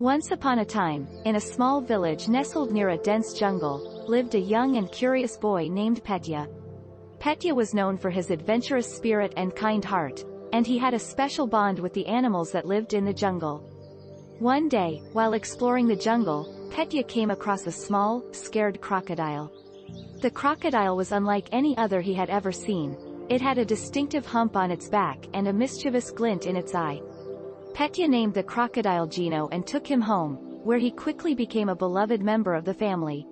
Once upon a time, in a small village nestled near a dense jungle, lived a young and curious boy named Petya. Petya was known for his adventurous spirit and kind heart, and he had a special bond with the animals that lived in the jungle. One day, while exploring the jungle, Petya came across a small, scared crocodile. The crocodile was unlike any other he had ever seen. It had a distinctive hump on its back and a mischievous glint in its eye. Petya named the crocodile Gena and took him home, where he quickly became a beloved member of the family.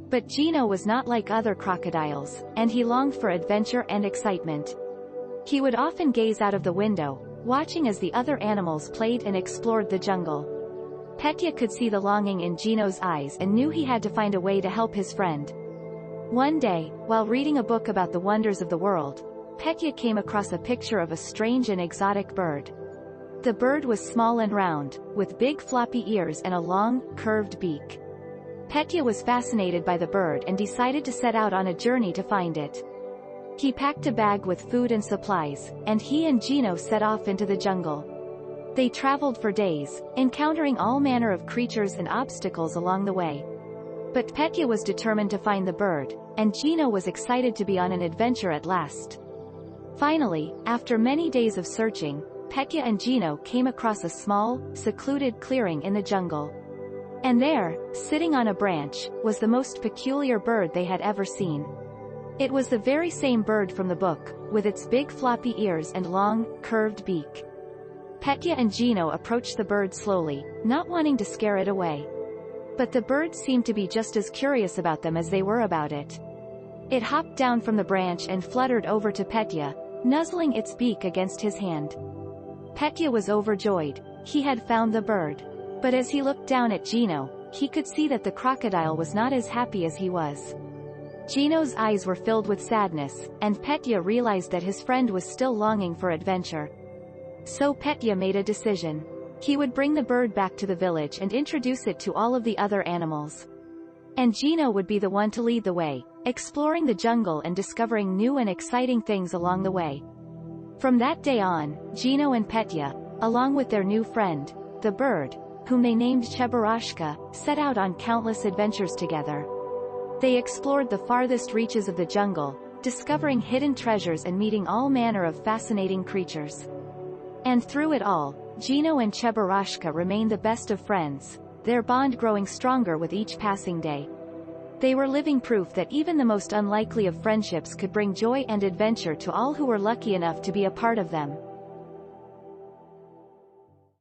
But Gena was not like other crocodiles, and he longed for adventure and excitement. He would often gaze out of the window, watching as the other animals played and explored the jungle. Petya could see the longing in Gena's eyes and knew he had to find a way to help his friend. One day, while reading a book about the wonders of the world, Petya came across a picture of a strange and exotic bird. The bird was small and round, with big floppy ears and a long, curved beak. Petya was fascinated by the bird and decided to set out on a journey to find it. He packed a bag with food and supplies, and he and Gena set off into the jungle. They traveled for days, encountering all manner of creatures and obstacles along the way. But Petya was determined to find the bird, and Gena was excited to be on an adventure at last. Finally, after many days of searching, Petya and Gena came across a small, secluded clearing in the jungle. And there, sitting on a branch, was the most peculiar bird they had ever seen. It was the very same bird from the book, with its big floppy ears and long, curved beak. Petya and Gena approached the bird slowly, not wanting to scare it away. But the bird seemed to be just as curious about them as they were about it. It hopped down from the branch and fluttered over to Petya, nuzzling its beak against his hand. Petya was overjoyed. He had found the bird. But as he looked down at Gena, he could see that the crocodile was not as happy as he was. Gena's eyes were filled with sadness, and Petya realized that his friend was still longing for adventure. So Petya made a decision. He would bring the bird back to the village and introduce it to all of the other animals. And Gena would be the one to lead the way, exploring the jungle and discovering new and exciting things along the way. From that day on, Gena and Petya, along with their new friend, the bird, whom they named Cheburashka, set out on countless adventures together. They explored the farthest reaches of the jungle, discovering hidden treasures and meeting all manner of fascinating creatures. And through it all, Gena and Cheburashka remained the best of friends, their bond growing stronger with each passing day. They were living proof that even the most unlikely of friendships could bring joy and adventure to all who were lucky enough to be a part of them.